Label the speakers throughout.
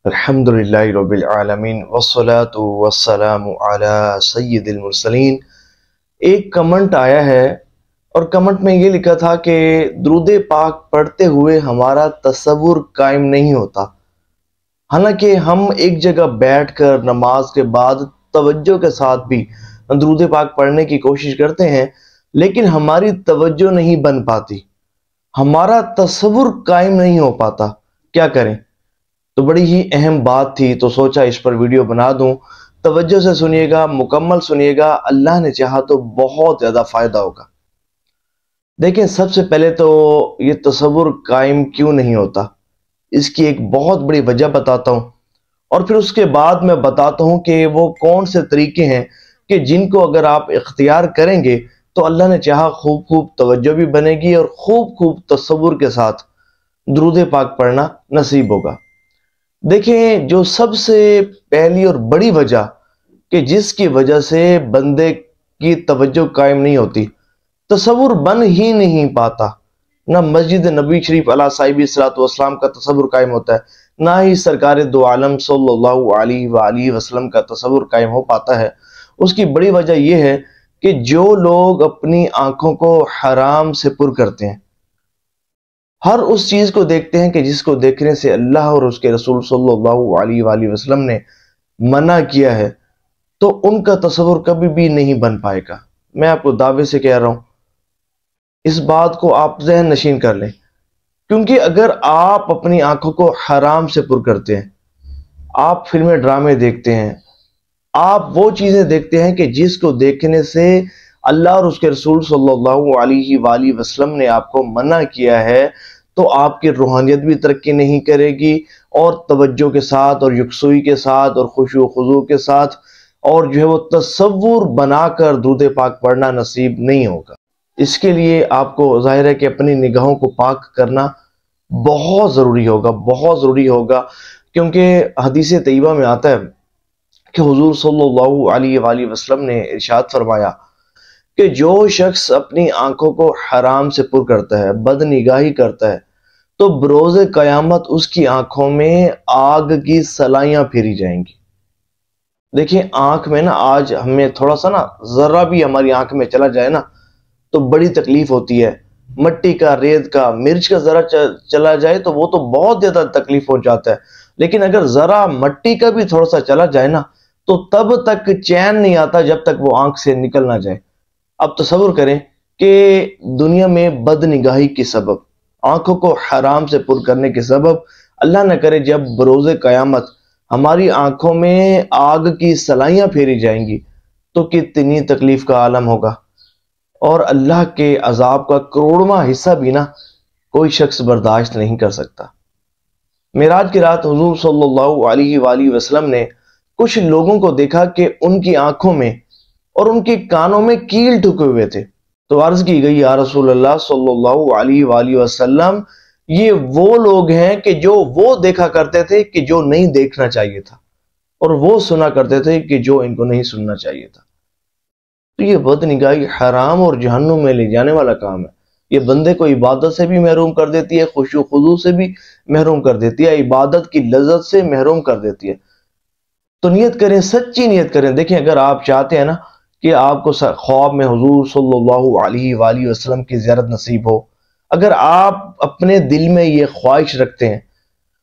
Speaker 1: الحمدللہ رب العالمین والصلاة والسلام علی سید المرسلین۔ ایک کمنٹ آیا ہے اور کمنٹ میں یہ لکھا تھا کہ درود پاک پڑھتے ہوئے ہمارا تصور قائم نہیں ہوتا، حالانکہ ہم ایک جگہ بیٹھ کر نماز کے بعد توجہ کے ساتھ بھی درود پاک پڑھنے کی کوشش کرتے ہیں، لیکن ہماری توجہ نہیں بن پاتی، ہمارا تصور قائم نہیں ہو پاتا، کیا کریں؟ تو بڑی ہی اہم بات تھی، تو سوچا اس پر ویڈیو بنا دوں۔ توجہ سے سنیے گا، مکمل سنیے گا، اللہ نے چاہا تو بہت زیادہ فائدہ ہوگا۔ دیکھیں، سب سے پہلے تو یہ تصور قائم کیوں نہیں ہوتا، اس کی ایک بہت بڑی وجہ بتاتا ہوں، اور پھر اس کے بعد میں بتاتا ہوں کہ وہ کون سے طریقے ہیں کہ جن کو اگر آپ اختیار کریں گے تو اللہ نے چاہا خوب توجہ بھی بنے گی اور خوب تصور کے ساتھ درود پاک پڑھنا نصیب ہوگا۔ دیکھیں، جو سب سے پہلی اور بڑی وجہ کہ جس کی وجہ سے بندے کی توجہ قائم نہیں ہوتی، تصور بن ہی نہیں پاتا، نہ مسجد نبی شریف علیہ صاحب صلاۃ والسلام کا تصور قائم ہوتا ہے، نہ ہی سرکار دو عالم صلی اللہ علیہ وآلہ وسلم کا تصور قائم ہو پاتا ہے۔ اس کی بڑی وجہ یہ ہے کہ جو لوگ اپنی آنکھوں کو حرام سے پر کرتے ہیں، ہر اس چیز کو دیکھتے ہیں کہ جس کو دیکھنے سے اللہ اور اس کے رسول صلی اللہ علیہ وآلہ وسلم نے منع کیا ہے، تو ان کا تصور کبھی بھی نہیں بن پائے گا۔ میں آپ کو دعوے سے کہہ رہا ہوں، اس بات کو آپ ذہن نشین کر لیں، کیونکہ اگر آپ اپنی آنکھوں کو حرام سے پر کرتے ہیں، آپ فلمیں ڈرامے دیکھتے ہیں، آپ وہ چیزیں دیکھتے ہیں کہ جس کو دیکھنے سے اللہ اور اس کے رسول صلی اللہ علیہ وآلہ وسلم نے آپ کو منع کیا ہے، تو آپ کی روحانیت بھی ترقی نہیں کرے گی، اور توجہ کے ساتھ اور یکسوئی کے ساتھ اور خشوع و خضوع کے ساتھ اور جو ہے وہ تصور بنا کر درود پاک پڑھنا نصیب نہیں ہوگا۔ اس کے لیے آپ کو ظاہر ہے کہ اپنی نگاہوں کو پاک کرنا بہت ضروری ہوگا، کیونکہ حدیث طیبہ میں آتا ہے کہ حضور صلی اللہ علیہ وآلہ وسلم نے ارشاد فرمایا کہ جو شخص اپنی آنکھوں کو حرام سے پر کرتا ہے، بد نگاہی کرتا ہے، تو بروز قیامت اس کی آنکھوں میں آگ کی سلائیاں پھیری جائیں گی۔ دیکھیں، آنکھ میں نا آج ہمیں تھوڑا سا نا ذرہ بھی ہماری آنکھ میں چلا جائے نا تو بڑی تکلیف ہوتی ہے، مٹی کا، ریت کا، مرچ کا ذرا چلا جائے تو وہ تو بہت زیادہ تکلیف ہو جاتا ہے، لیکن اگر ذرا مٹی کا بھی تھوڑا سا چلا جائے نا تو تب تک چین نہیں آتا جب تک وہ آنکھ سے نکل نہ جائے۔ اب تصور کریں کہ دنیا میں بد نگاہی کے سبب، آنکھوں کو حرام سے پر کرنے کے سبب، اللہ نہ کرے جب بروز قیامت ہماری آنکھوں میں آگ کی سلائیاں پھیری جائیں گی تو کتنی تکلیف کا عالم ہوگا، اور اللہ کے عذاب کا کروڑواں حصہ بھی نا کوئی شخص برداشت نہیں کر سکتا۔ معراج کی رات حضور صلی اللہ علیہ وآلہ وسلم نے کچھ لوگوں کو دیکھا کہ ان کی آنکھوں میں اور ان کے کانوں میں کیل ٹھکے ہوئے تھے، تو عرض کی گئی، یا رسول اللہ صلی اللہ علیہ وآلہ وسلم، یہ وہ لوگ ہیں کہ جو وہ دیکھا کرتے تھے کہ جو نہیں دیکھنا چاہیے تھا، اور وہ سنا کرتے تھے کہ جو ان کو نہیں سننا چاہیے تھا۔ تو یہ بد نگاہی حرام اور جہنم میں لے جانے والا کام ہے۔ یہ بندے کو عبادت سے بھی محروم کر دیتی ہے، خشوع و خضوع سے بھی محروم کر دیتی ہے، عبادت کی لذت سے محروم کر دیتی ہے۔ تو نیت کریں، سچی نیت کریں۔ دیکھیں، اگر آپ چاہتے ہیں نا کہ آپ کو خواب میں حضور صلی اللہ علیہ وآلہ وسلم کی زیارت نصیب ہو، اگر آپ اپنے دل میں یہ خواہش رکھتے ہیں،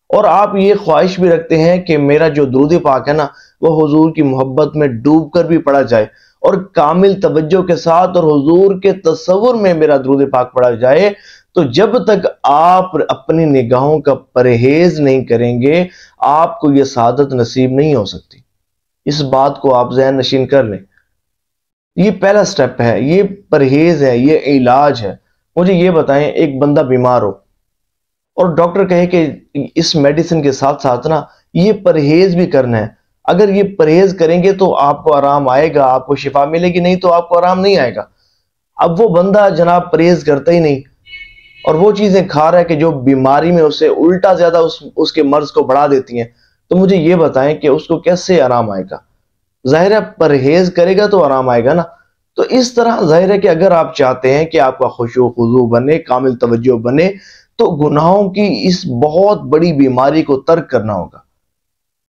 Speaker 1: اور آپ یہ خواہش بھی رکھتے ہیں کہ میرا جو درود پاک ہے نا وہ حضور کی محبت میں ڈوب کر بھی پڑھا جائے، اور کامل توجہ کے ساتھ اور حضور کے تصور میں میرا درود پاک پڑھا جائے، تو جب تک آپ اپنی نگاہوں کا پرہیز نہیں کریں گے، آپ کو یہ سعادت نصیب نہیں ہو سکتی۔ اس بات کو آپ ذہن نشین کر لیں۔ یہ پہلا سٹیپ ہے، یہ پرہیز ہے، یہ علاج ہے۔ مجھے یہ بتائیں، ایک بندہ بیمار ہو اور ڈاکٹر کہے کہ اس میڈیسن کے ساتھ ساتھ نا یہ پرہیز بھی کرنا ہے، اگر یہ پرہیز کریں گے تو آپ کو آرام آئے گا، آپ کو شفا ملے گی، نہیں تو آپ کو آرام نہیں آئے گا۔ اب وہ بندہ جناب پرہیز کرتا ہی نہیں اور وہ چیزیں کھا رہا ہے کہ جو بیماری میں اسے الٹا زیادہ اس کے مرض کو بڑھا دیتی ہیں، تو مجھے یہ بتائیں کہ اس کو کیسے آرام آئے گا؟ ظاہر ہے پرہیز کرے گا تو آرام آئے گا نا۔ تو اس طرح ظاہر ہے کہ اگر آپ چاہتے ہیں کہ آپ کا خشوع و خضوع بنے، کامل توجہ بنے، تو گناہوں کی اس بہت بڑی بیماری کو ترک کرنا ہوگا۔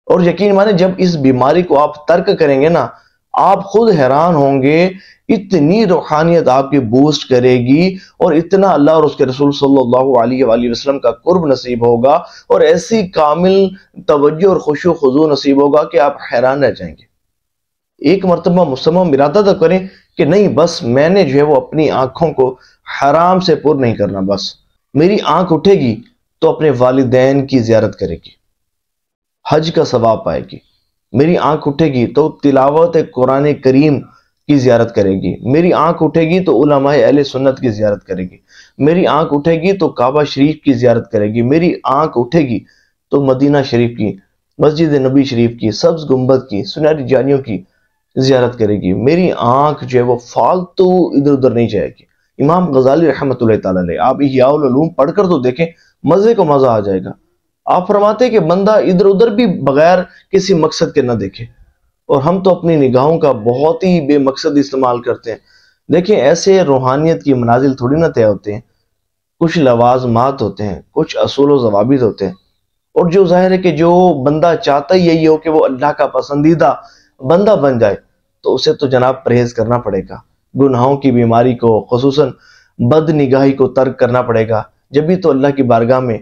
Speaker 1: اور یقین مانے جب اس بیماری کو آپ ترک کریں گے نا، آپ خود حیران ہوں گے، اتنی روحانیت آپ کی بوسٹ کرے گی، اور اتنا اللہ اور اس کے رسول صلی اللہ علیہ وآلہ وسلم کا قرب نصیب ہوگا، اور ایسی کامل توجہ اور خشوع و خضوع نصیب ہوگا کہ آپ حیران رہ جائیں گے۔ ایک مرتبہ مصمم ارادہ تو کریں کہ نہیں، بس میں نے جو ہے وہ اپنی آنکھوں کو حرام سے پر نہیں کرنا، بس میری آنکھ اٹھے گی تو اپنے والدین کی زیارت کرے گی، حج کا ثواب پائے گی۔ میری آنکھ اٹھے گی تو تلاوت قرآن کریم کی زیارت کرے گی۔ میری آنکھ اٹھے گی تو علماء اہل سنت کی زیارت کرے گی۔ میری آنکھ اٹھے گی تو کعبہ شریف کی زیارت کرے گی۔ میری آنکھ اٹھے گی تو مدینہ شریف کی، مسجد نبی شریف کی، سبز گنبد کی، سنہری جانیوں کی زیارت کرے گی۔ میری آنکھ جو ہے وہ فالتو ادھر ادھر نہیں جائے گی۔ امام غزالی رحمۃ اللہ تعالی علیہ، آپ احیاء العلوم پڑھ کر تو دیکھیں، مزے کو مزہ آ جائے گا۔ آپ فرماتے کہ بندہ ادھر ادھر بھی بغیر کسی مقصد کے نہ دیکھے، اور ہم تو اپنی نگاہوں کا بہت ہی بے مقصد استعمال کرتے ہیں۔ دیکھیں، ایسے روحانیت کی منازل تھوڑی نہ طے ہوتے ہیں، کچھ لوازمات ہوتے ہیں، کچھ اصول و ضوابط ہوتے ہیں، اور جو ظاہر ہے کہ جو بندہ چاہتا ہی یہی ہو کہ وہ اللہ کا پسندیدہ بندہ بن جائے، تو اسے تو جناب پرہیز کرنا پڑے گا، گناہوں کی بیماری کو، خصوصاً بد نگاہی کو ترک کرنا پڑے گا، جبھی تو اللہ کی بارگاہ میں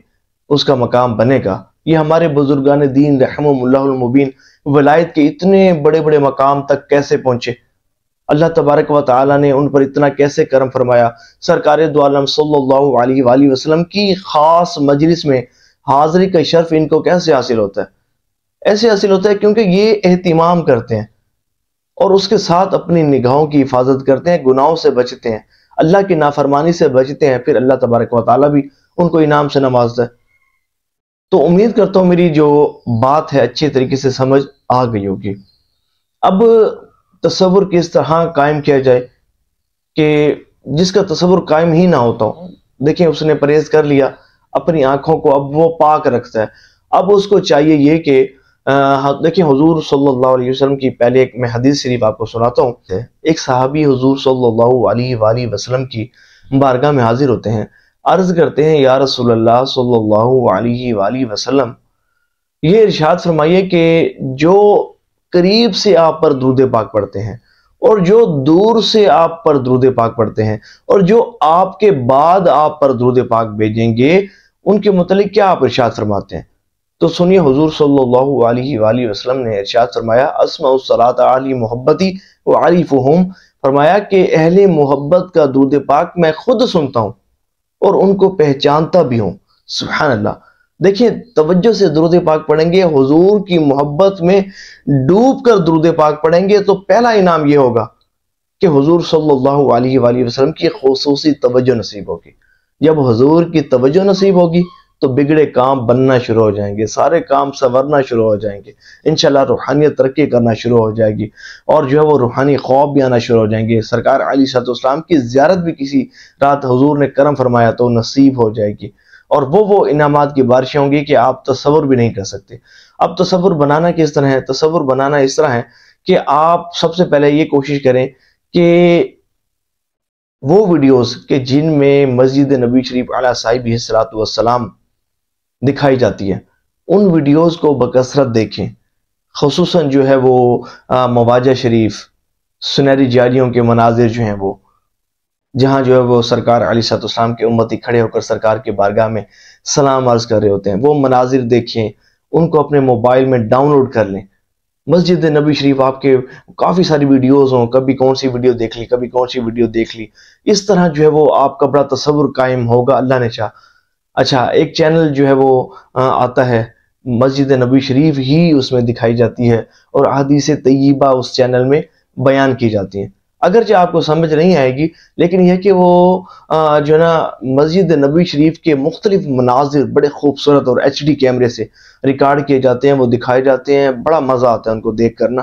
Speaker 1: اس کا مقام بنے گا۔ یہ ہمارے بزرگان دین رحمہم اللہ المبین ولایت کے اتنے بڑے بڑے مقام تک کیسے پہنچے، اللہ تبارک و تعالی نے ان پر اتنا کیسے کرم فرمایا۔ سرکار دو عالم صلی اللہ علیہ وآلہ وسلم کی خاص مجلس میں حاضری کا شرف ان کو کیسے حاصل ہوتا ہے؟ ایسے حاصل ہوتا ہے کیونکہ یہ اہتمام کرتے ہیں، اور اس کے ساتھ اپنی نگاہوں کی حفاظت کرتے ہیں، گناہوں سے بچتے ہیں، اللہ کی نافرمانی سے بچتے ہیں، پھر اللہ تبارک و تعالی بھی ان کو انعام سے نوازتا ہے۔ تو امید کرتا ہوں میری جو بات ہے اچھی طریقے سے سمجھ آ گئی ہوگی۔ اب تصور کس طرح قائم کیا جائے کہ جس کا تصور قائم ہی نہ ہوتا ہو؟ دیکھیں، اس نے پرہیز کر لیا اپنی آنکھوں کو، اب وہ پاک رکھتا ہے، اب اس کو چاہیے یہ کہ دیکھیں حضور صلی اللہ علیہ وسلم کی پہلے ایک میں حدیث شریف آپ کو سناتا ہوں۔ ایک صحابی حضور صلی اللہ علیہ وآلہ وسلم کی بارگاہ میں حاضر ہوتے ہیں، عرض کرتے ہیں یا رسول اللہ صلی اللہ علیہ وآلہ وسلم، یہ ارشاد فرمائیے کہ جو قریب سے آپ پر درود پاک پڑھتے ہیں، اور جو دور سے آپ پر درود پاک پڑھتے ہیں، اور جو آپ کے بعد آپ پر درود پاک بھیجیں گے، ان کے متعلق کیا آپ ارشاد فرماتے ہیں؟ تو سنیے، حضور صلی اللہ علیہ وآلہ وسلم نے ارشاد فرمایا، اسمع الصلاۃ علی محبتی وعریفہم، فرمایا کہ اہل محبت کا درود پاک میں خود سنتا ہوں اور ان کو پہچانتا بھی ہوں۔ سبحان اللہ! دیکھیں، توجہ سے درود پاک پڑھیں گے، حضور کی محبت میں ڈوب کر درود پاک پڑھیں گے، تو پہلا انعام یہ ہوگا کہ حضور صلی اللہ علیہ وآلہ وسلم کی خصوصی توجہ نصیب ہوگی۔ جب حضور کی توجہ نصیب ہوگی تو بگڑے کام بننا شروع ہو جائیں گے، سارے کام سنورنا شروع ہو جائیں گے، انشاءاللہ روحانیت ترقی کرنا شروع ہو جائے گی، اور جو ہے وہ روحانی خواب بھی آنا شروع ہو جائیں گے۔ سرکار علیہ الصلوۃ والسلام کی زیارت بھی کسی رات حضور نے کرم فرمایا تو نصیب ہو جائے گی، اور وہ انعامات کی بارشیں ہوں گی کہ آپ تصور بھی نہیں کر سکتے۔ اب تصور بنانا کس طرح ہے؟ تصور بنانا اس طرح ہے کہ آپ سب سے پہلے یہ کوشش کریں کہ وہ ویڈیوز کہ جن میں مسجد نبی شریف علیہ صاحبہ الصلوۃ والسلام دکھائی جاتی ہے، ان ویڈیوز کو بکثرت دیکھیں، خصوصاً جو ہے وہ مواجہ شریف، سنہری جاریوں کے مناظر جو ہیں وہ، جہاں جو ہے وہ سرکار علیہ الصلوۃ والسلام کے امتی کھڑے ہو کر سرکار کے بارگاہ میں سلام عرض کر رہے ہوتے ہیں، وہ مناظر دیکھیں، ان کو اپنے موبائل میں ڈاؤن لوڈ کر لیں۔ مسجد نبی شریف آپ کے کافی ساری ویڈیوز ہوں، کبھی کون سی ویڈیو دیکھ لی، کبھی کون سی ویڈیو دیکھ لی، اس طرح جو ہے وہ آپ کا بڑا تصور قائم ہوگا، اللہ نے چاہا۔ اچھا، ایک چینل جو ہے وہ آتا ہے، مسجد نبی شریف ہی اس میں دکھائی جاتی ہے، اور احادیث طیبہ اس چینل میں بیان کی جاتی ہیں۔ اگرچہ آپ کو سمجھ نہیں آئے گی، لیکن یہ کہ وہ جو ہے نا مسجد نبی شریف کے مختلف مناظر بڑے خوبصورت اور ایچ ڈی کیمرے سے ریکارڈ کیے جاتے ہیں، وہ دکھائے جاتے ہیں، بڑا مزہ آتا ہے ان کو دیکھ کرنا۔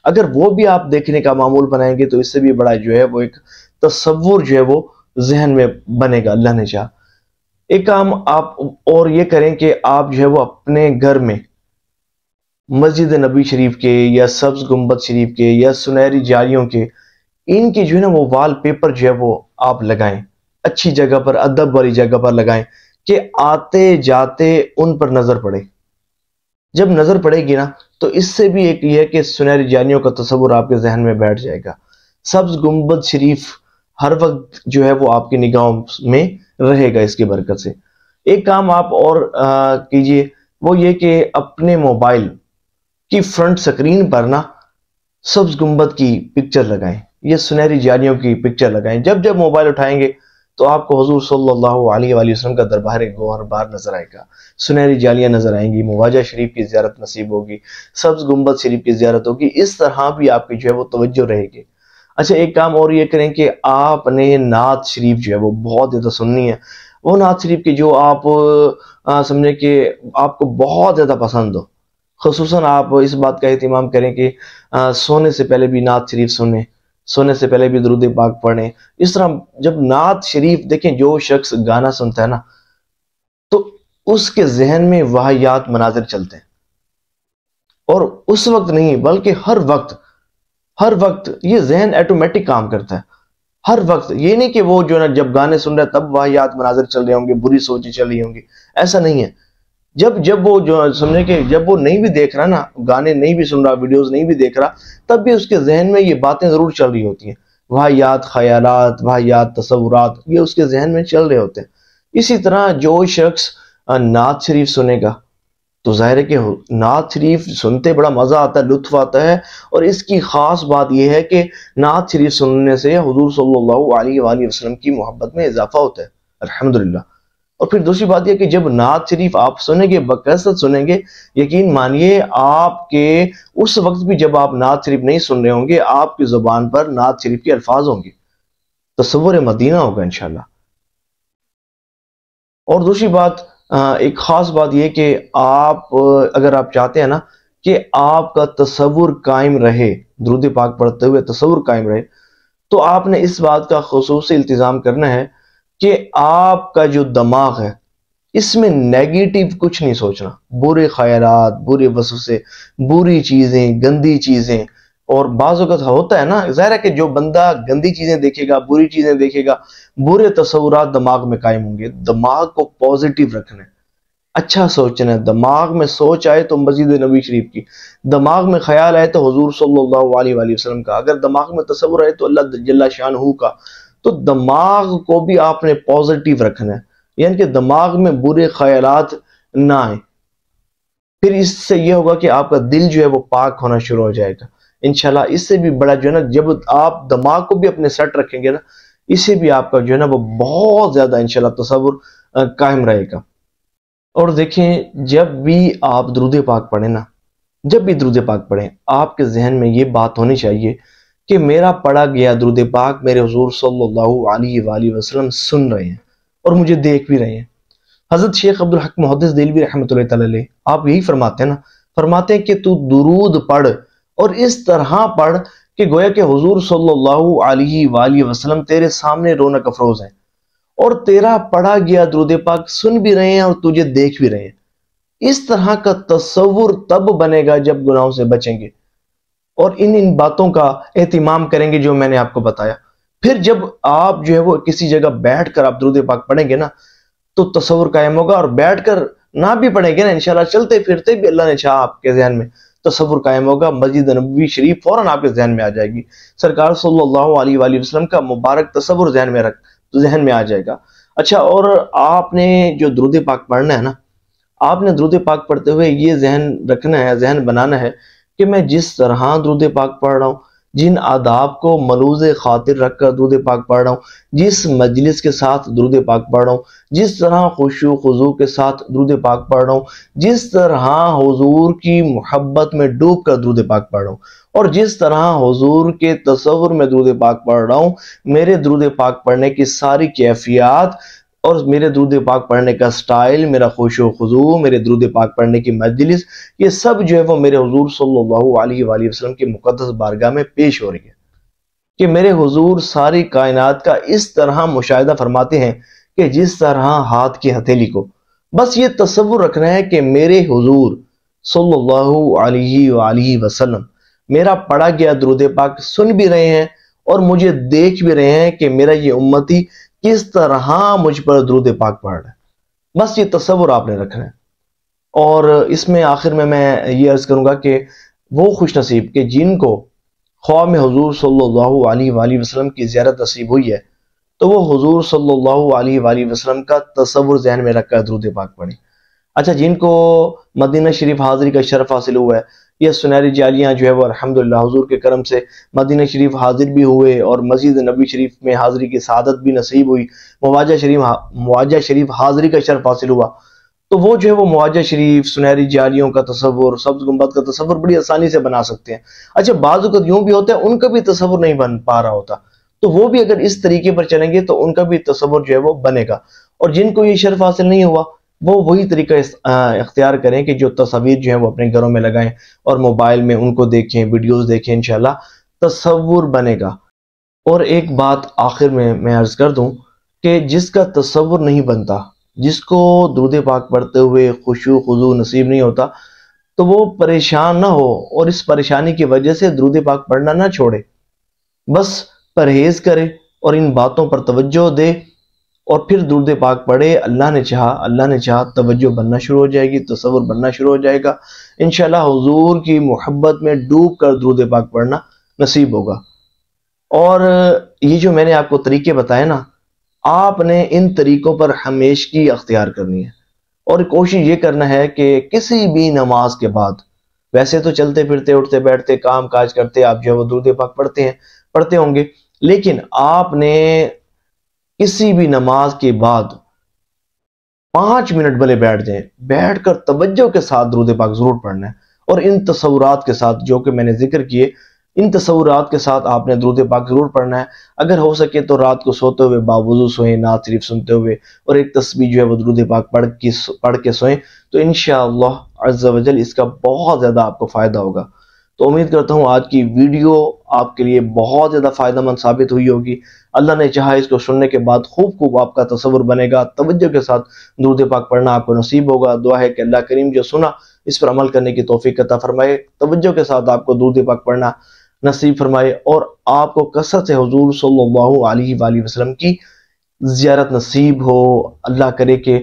Speaker 1: اگر وہ بھی آپ دیکھنے کا معمول بنائیں گے تو اس سے بھی بڑا جو ہے وہ ایک تصور جو ہے وہ ذہن میں بنے گا، اللہ نے چاہا۔ ایک کام آپ اور یہ کریں کہ آپ جو ہے وہ اپنے گھر میں مسجد نبی شریف کے یا سبز گنبد شریف کے یا سنہری جاریوں کے ان کی جو ہے نا وہ وال پیپر جو ہے وہ آپ لگائیں، اچھی جگہ پر، ادب والی جگہ پر لگائیں کہ آتے جاتے ان پر نظر پڑے۔ جب نظر پڑے گی نا تو اس سے بھی ایک یہ ہے کہ سنہری جانیوں کا تصور آپ کے ذہن میں بیٹھ جائے گا. سبز گنبد شریف ہر وقت جو ہے وہ آپ کی نگاہوں میں رہے گا اس کی برکت سے. ایک کام آپ اور کیجئے، وہ یہ کہ اپنے موبائل کی فرنٹ سکرین پر نا سبز گنبد کی پکچر لگائیں، یہ سنہری جانیوں کی پکچر لگائیں. جب جب موبائل اٹھائیں گے تو آپ کو حضور صلی اللہ علیہ وآلہ وسلم کا دربار گوہر بار نظر آئے گا، سنہری جالیاں نظر آئیں گی، مواجہ شریف کی زیارت نصیب ہوگی، سبز گنبد شریف کی زیارت ہوگی. اس طرح بھی آپ کی جو ہے وہ توجہ رہے گی. اچھا ایک کام اور یہ کریں کہ آپ نے نعت شریف جو ہے وہ بہت زیادہ سننی ہے. وہ نعت شریف کی جو آپ سمجھیں کہ آپ کو بہت زیادہ پسند ہو. خصوصاً آپ اس بات کا اہتمام کریں کہ سونے سے پہلے بھی نعت شریف سنیں، سونے سے پہلے بھی درود پاک پڑھیں. اس طرح جب نعت شریف دیکھیں، جو شخص گانا سنتا ہے نا تو اس کے ذہن میں واہیات مناظر چلتے ہیں، اور اس وقت نہیں بلکہ ہر وقت یہ ذہن ایٹومیٹک کام کرتا ہے. ہر وقت یہ نہیں کہ وہ جو نا جب گانے سن رہے ہیں تب واہیات مناظر چل رہے ہوں گے، بری سوچیں چل رہی ہوں گی، ایسا نہیں ہے. جب وہ جو سمجھے کہ جب وہ نہیں بھی دیکھ رہا نا، گانے نہیں بھی سن رہا، ویڈیوز نہیں بھی دیکھ رہا، تب بھی اس کے ذہن میں یہ باتیں ضرور چل رہی ہوتی ہیں. واہیات خیالات، واہیات تصورات، یہ اس کے ذہن میں چل رہے ہوتے ہیں. اسی طرح جو شخص نعت شریف سنے گا تو ظاہر ہے کہ نعت شریف سنتے بڑا مزہ آتا ہے، لطف آتا ہے. اور اس کی خاص بات یہ ہے کہ نعت شریف سننے سے حضور صلی اللہ علیہ وآلہ وسلم کی محبت میں اضافہ ہوتا ہے الحمدللہ. اور پھر دوسری بات یہ کہ جب نعت شریف آپ سنیں گے، بکثرت سنیں گے، یقین مانیے آپ کے اس وقت بھی جب آپ نعت شریف نہیں سن رہے ہوں گے، آپ کی زبان پر نعت شریف کے الفاظ ہوں گے، تصور مدینہ ہوگا انشاءاللہ. اور دوسری بات، ایک خاص بات یہ کہ آپ اگر آپ چاہتے ہیں نا کہ آپ کا تصور قائم رہے، درود پاک پڑھتے ہوئے تصور قائم رہے، تو آپ نے اس بات کا خصوصی التزام کرنا ہے کہ آپ کا جو دماغ ہے اس میں نیگیٹو کچھ نہیں سوچنا. برے خیالات، برے وسوسے، بری چیزیں، گندی چیزیں. اور بعض اوقات ہوتا ہے نا، ظاہر ہے کہ جو بندہ گندی چیزیں دیکھے گا، بری چیزیں دیکھے گا، برے تصورات دماغ میں قائم ہوں گے. دماغ کو پازیٹیو رکھنا ہے، اچھا سوچنا ہے. دماغ میں سوچ آئے تو مسجد نبی شریف کی، دماغ میں خیال آئے تو حضور صلی اللہ علیہ وآلہ وسلم کا، اگر دماغ میں تصور آئے تو اللہ جل شانہ کا. تو دماغ کو بھی آپ نے پازیٹیو رکھنا ہے، یعنی کہ دماغ میں برے خیالات نہ آئیں. پھر اس سے یہ ہوگا کہ آپ کا دل جو ہے وہ پاک ہونا شروع ہو جائے گا انشاءاللہ. اس سے بھی بڑا جو ہے نا، جب آپ دماغ کو بھی اپنے سیٹ رکھیں گے نا، اس سے بھی آپ کا جو ہے نا وہ بہت زیادہ انشاءاللہ تصور قائم رہے گا. اور دیکھیں جب بھی آپ درود پاک پڑھیں نا، جب بھی درود پاک پڑھیں، آپ کے ذہن میں یہ بات ہونی چاہیے کہ میرا پڑھا گیا درود پاک میرے حضور صلی اللہ علیہ وآلہ وسلم سن رہے ہیں اور مجھے دیکھ بھی رہے ہیں. حضرت شیخ عبدالحق محدث دہلوی رحمۃ اللہ تعالی علیہ آپ یہی فرماتے ہیں نا، فرماتے ہیں کہ تو درود پڑھ اور اس طرح پڑھ کہ گویا کہ حضور صلی اللہ علیہ وآلہ وسلم تیرے سامنے رونق افروز ہیں اور تیرا پڑھا گیا درود پاک سن بھی رہے ہیں اور تجھے دیکھ بھی رہے ہیں. اس طرح کا تصور تب بنے گا جب گناہوں سے بچیں گے اور ان باتوں کا اہتمام کریں گے جو میں نے آپ کو بتایا. پھر جب آپ جو ہے وہ کسی جگہ بیٹھ کر آپ درود پاک پڑھیں گے نا تو تصور قائم ہوگا، اور بیٹھ کر نہ بھی پڑھیں گے نا انشاءاللہ، چلتے پھرتے بھی اللہ نے چاہا آپ کے ذہن میں تصور قائم ہوگا. مسجد نبوی شریف فوراً آپ کے ذہن میں آ جائے گی، سرکار صلی اللہ علیہ وآلہ وسلم کا مبارک تصور ذہن میں آ جائے گا. اچھا، اور آپ نے جو درود پاک پڑھنا ہے نا، آپ نے درود پاک پڑھتے ہوئے یہ ذہن رکھنا ہے، ذہن بنانا ہے کہ میں جس طرح درود پاک پڑھ رہا ہوں، جن آداب کو ملوز خاطر رکھ کر درود پاک پڑھ رہا ہوں، جس مجلس کے ساتھ درود پاک پڑھ رہا ہوں، جس طرح خشوع خضوع کے ساتھ درود پاک پڑھ رہا ہوں، جس طرح حضور کی محبت میں ڈوب کر درود پاک پڑھ رہا ہوں، اور جس طرح حضور کے تصور میں درود پاک پڑھ رہا ہوں، میرے درود پاک پڑھنے کی ساری کیفیات اور میرے درود پاک پڑھنے کا سٹائل، میرا خشوع خضوع، میرے درود پاک پڑھنے کی مجلس، یہ سب جو ہے وہ میرے حضور صلی اللہ علیہ وآلہ وسلم کی مقدس بارگاہ میں پیش ہو رہی ہے کہ میرے حضور ساری کائنات کا اس طرح مشاہدہ فرماتے ہیں کہ جس طرح ہاتھ کی ہتھیلی کو. بس یہ تصور رکھنا ہے کہ میرے حضور صلی اللہ علیہ وآلہ وسلم میرا پڑھا گیا درود پاک سن بھی رہے ہیں اور مجھے دیکھ بھی رہے ہیں کہ میرا یہ امتی کس طرح مجھ پر درود پاک پڑھ رہا ہے. بس یہ تصور آپ نے رکھنا ہے. اور اس میں آخر میں یہ عرض کروں گا کہ وہ خوش نصیب کہ جن کو خواہ میں حضور صلی اللہ علیہ وآلہ وسلم کی زیارت نصیب ہوئی ہے تو وہ حضور صلی اللہ علیہ وآلہ وسلم کا تصور ذہن میں رکھ کر درود پاک پڑھیں۔ اچھا، جن کو مدینہ شریف حاضری کا شرف حاصل ہوا ہے، یہ سنہری جالیاں جو ہے وہ الحمدللہ حضور کے کرم سے مدینہ شریف حاضر بھی ہوئے اور مسجد نبی شریف میں حاضری کی سعادت بھی نصیب ہوئی، مواجہ شریف حاضری کا شرف حاصل ہوا، تو وہ جو ہے وہ مواجہ شریف، سنہری جالیوں کا تصور، سبز گنبد کا تصور بڑی آسانی سے بنا سکتے ہیں۔ اچھا، بعض اوقات یوں بھی ہوتا ہے ان کا بھی تصور نہیں بن پا رہا ہوتا، تو وہ بھی اگر اس طریقے پر چلیں گے تو ان کا بھی تصور جو ہے وہ بنے گا۔ اور جن کو یہ شرف حاصل نہیں ہوا وہ وہی طریقہ اختیار کریں کہ جو تصاویر جو ہیں وہ اپنے گھروں میں لگائیں اور موبائل میں ان کو دیکھیں، ویڈیوز دیکھیں، انشاءاللہ تصور بنے گا۔ اور ایک بات آخر میں عرض کر دوں کہ جس کا تصور نہیں بنتا، جس کو درود پاک پڑھتے ہوئے خشوع خضوع نصیب نہیں ہوتا، تو وہ پریشان نہ ہو اور اس پریشانی کی وجہ سے درود پاک پڑھنا نہ چھوڑے، بس پرہیز کرے اور ان باتوں پر توجہ دے اور پھر درود پاک پڑھے۔ اللہ نے چاہا توجہ بننا شروع ہو جائے گی، تصور بننا شروع ہو جائے گا، انشاءاللہ حضور کی محبت میں ڈوب کر درود پاک پڑھنا نصیب ہوگا۔ اور یہ جو میں نے آپ کو طریقے بتائے نا، آپ نے ان طریقوں پر ہمیشگی اختیار کرنی ہے اور کوشش یہ کرنا ہے کہ کسی بھی نماز کے بعد، ویسے تو چلتے پھرتے اٹھتے بیٹھتے کام کاج کرتے آپ جو ہے وہ درود پاک پڑھتے ہوں گے، لیکن آپ نے کسی بھی نماز کے بعد 5 منٹ بھلے بیٹھ جائیں، بیٹھ کر توجہ کے ساتھ درود پاک ضرور پڑھنا ہے، اور ان تصورات کے ساتھ جو کہ میں نے ذکر کیے، ان تصورات کے ساتھ آپ نے درود پاک ضرور پڑھنا ہے۔ اگر ہو سکے تو رات کو سوتے ہوئے باوضو سوئیں، نعت شریف سنتے ہوئے، اور ایک تسبیح جو ہے وہ درود پاک پڑھ کے سوئیں، تو انشاءاللہ عز و جل اس کا بہت زیادہ آپ کو فائدہ ہوگا۔ تو امید کرتا ہوں آج کی ویڈیو آپ کے لیے بہت زیادہ فائدہ مند ثابت ہوئی ہوگی۔ اللہ نے چاہا اس کو سننے کے بعد خوب آپ کا تصور بنے گا، توجہ کے ساتھ درود پاک پڑھنا آپ کو نصیب ہوگا۔ دعا ہے کہ اللہ کریم جو سنا اس پر عمل کرنے کی توفیق عطا فرمائے، توجہ کے ساتھ آپ کو درود پاک پڑھنا نصیب فرمائے، اور آپ کو کثرت سے حضور صلی اللہ علیہ وآلہ وسلم کی زیارت نصیب ہو۔ اللہ کرے کہ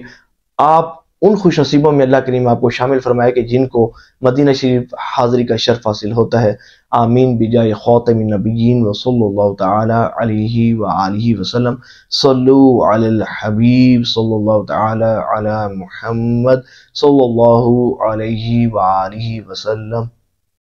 Speaker 1: آپ ان خوش نصیبوں میں اللہ کریم آپ کو شامل فرمائے کہ جن کو مدینہ شریف حاضری کا شرف حاصل ہوتا ہے۔ آمین بجائے خاتم النبیین وصلی اللہ تعالی علیہ وآلہ وسلم۔ صلو علی الحبیب صلی اللہ تعالی علی محمد صلی اللہ علیہ وآلہ وسلم۔